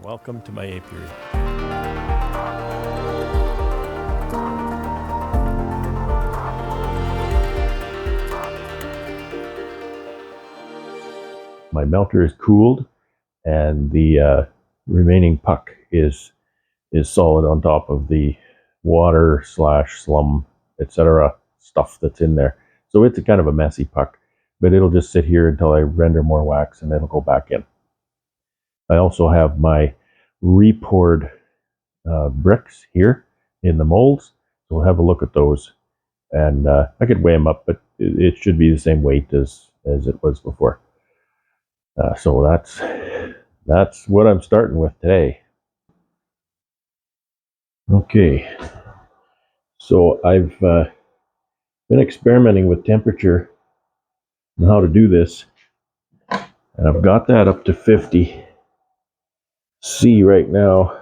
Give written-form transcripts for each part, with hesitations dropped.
Welcome to my apiary. My melter is cooled, and the remaining puck is solid on top of the water slash slum, etc. stuff that's in there. So it's a kind of a messy puck, but it'll just sit here until I render more wax, and it'll go back in. I also have my repoured bricks here in the molds. So we'll have a look at those, and I could weigh them up, but it should be the same weight as it was before. So that's what I'm starting with today. Okay, so I've been experimenting with temperature and how to do this, and I've got that up to 50 C right now.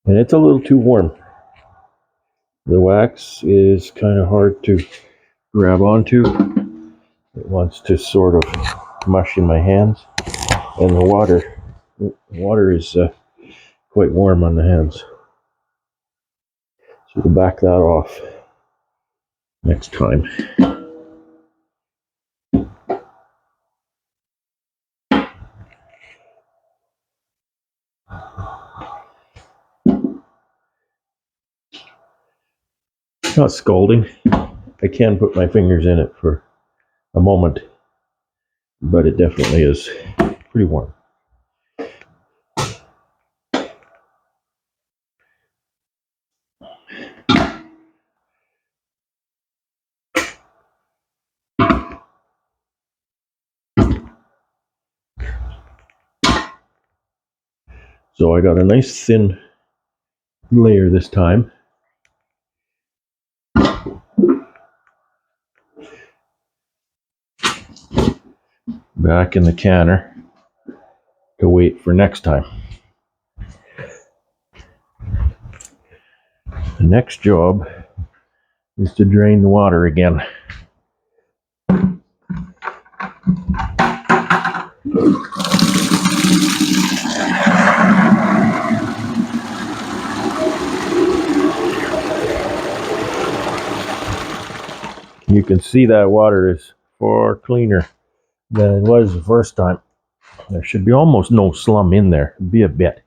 And it's a little too warm. The wax is kind of hard to grab onto. It wants to sort of mush in my hands, and the water is quite warm on the hands. So we'll back that off next time. Not scalding. I can put my fingers in it for a moment, but it definitely is pretty warm. So I got a nice thin layer this time. Back in the canner to wait for next time. The next job is to drain the water again. You can see that water is far cleaner than it was the first time. There should be almost no slum in there. It'd be a bit.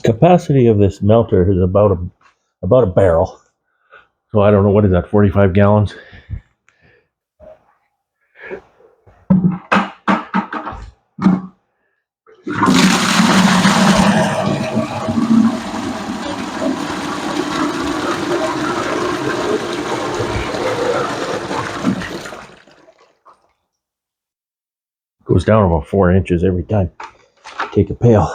Capacity of this melter is about a barrel. So I don't know, what is that, 45 gallons? Goes down about 4 inches every time. Take a pail.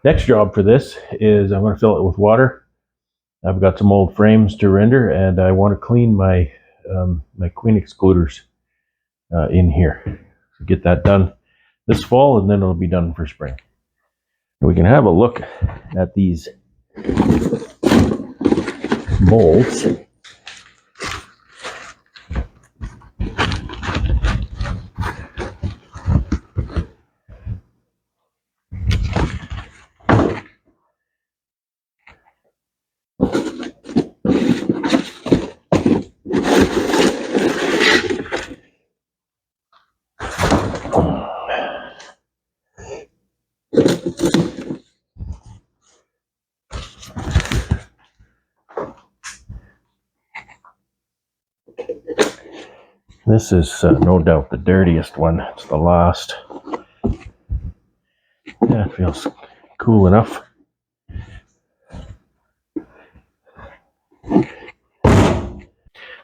Next job for this is I'm going to fill it with water. I've got some old frames to render, and I want to clean my my queen excluders in here. So get that done this fall, and then it'll be done for spring. We can have a look at these molds. This is no doubt the dirtiest one. It's the last. Yeah, it feels cool enough. I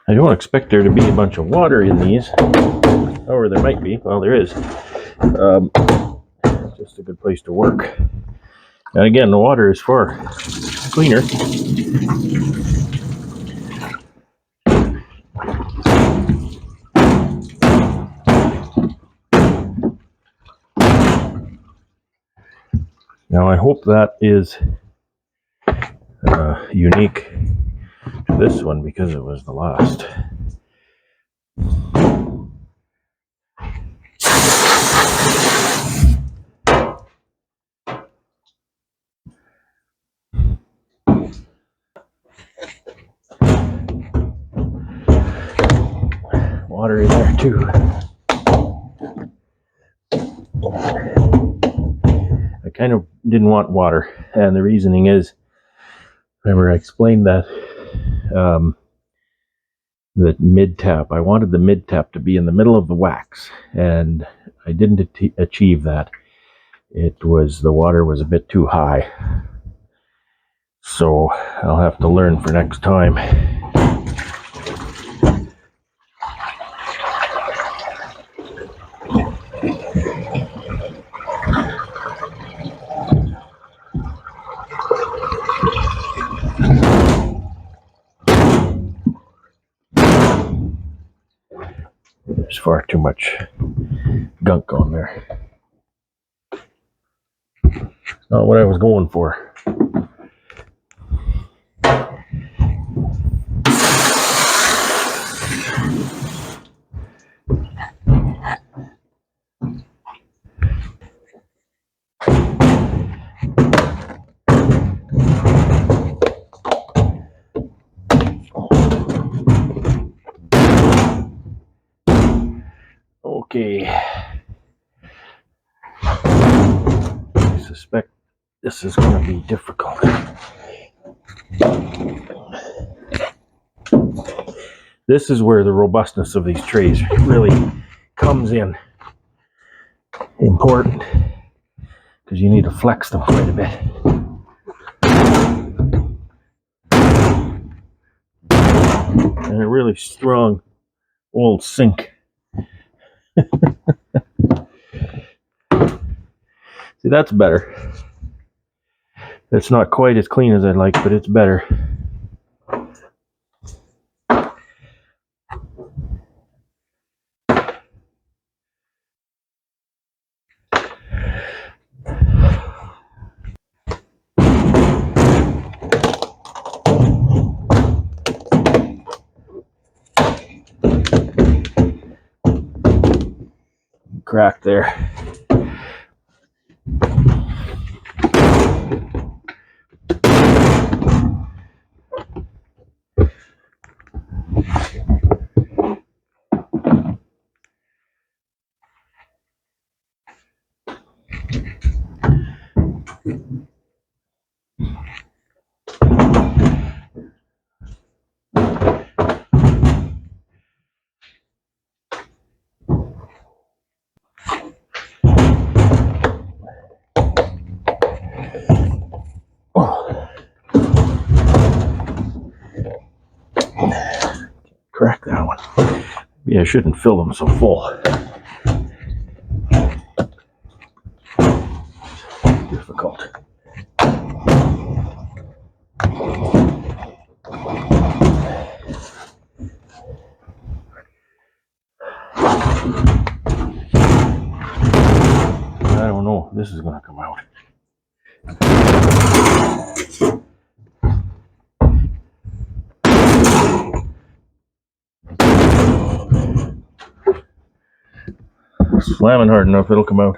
don't expect there to be a bunch of water in these. Or there might be. Well, there is. Just a good place to work. And again, the water is far cleaner. Now, I hope that is unique to this one because it was the last. Water in there too. I kind of didn't want water, and the reasoning is, remember I explained that the mid tap. I wanted the mid tap to be in the middle of the wax, and I didn't achieve that. The water was a bit too high, so I'll have to learn for next time. There's far too much gunk on there. Not what I was going for. Okay. I suspect this is going to be difficult. This is where the robustness of these trays really comes in important, because you need to flex them quite a bit. And a really strong old sink. See, that's better. It's not quite as clean as I'd like, but it's better. Crack there. Crack that one. Maybe I shouldn't fill them so full. Difficult. Oh, this is going to come out. Slamming hard enough, it'll come out.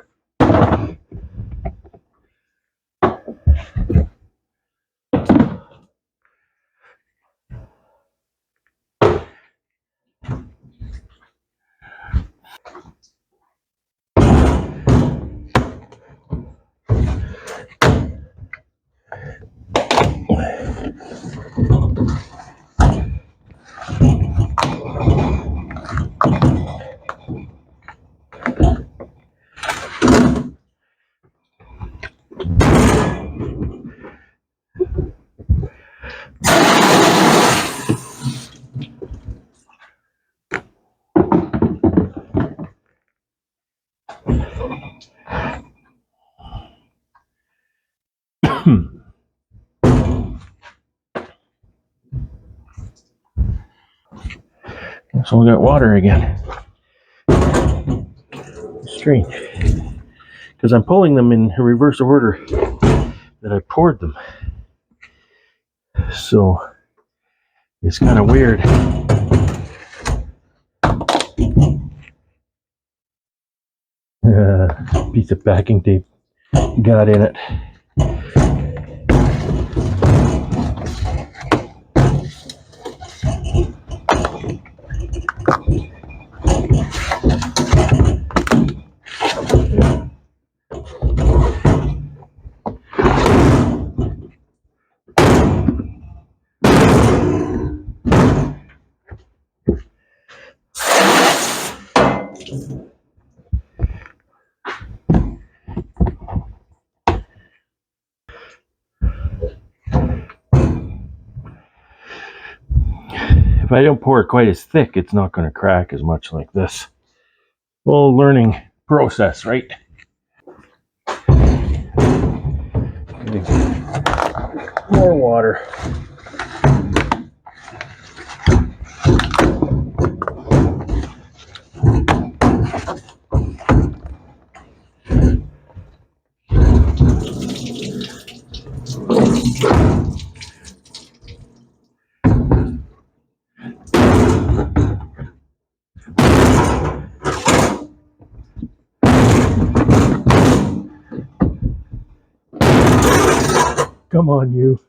So we got water again. Strange. Because I'm pulling them in reverse order that I poured them. So it's kind of weird. Piece of backing tape got in it. If I don't pour it quite as thick, it's not going to crack as much like this. Well, learning process, right? More water. Come on, you.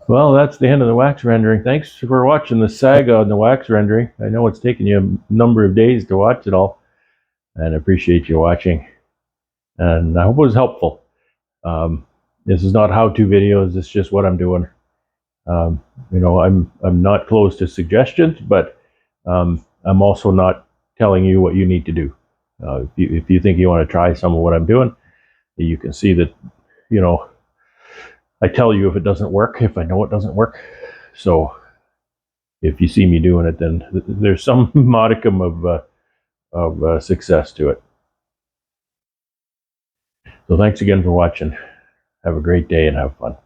Well, that's the end of the wax rendering. Thanks for watching the saga on the wax rendering. I know it's taken you a number of days to watch it all, and I appreciate you watching. And I hope it was helpful. This is not how-to videos. It's just what I'm doing. I'm not close to suggestions, but I'm also not telling you what you need to do. If you think you want to try some of what I'm doing, you can see that, you know, I tell you if it doesn't work, if I know it doesn't work. So if you see me doing it, then there's some modicum of success to it. So thanks again for watching. Have a great day and have fun.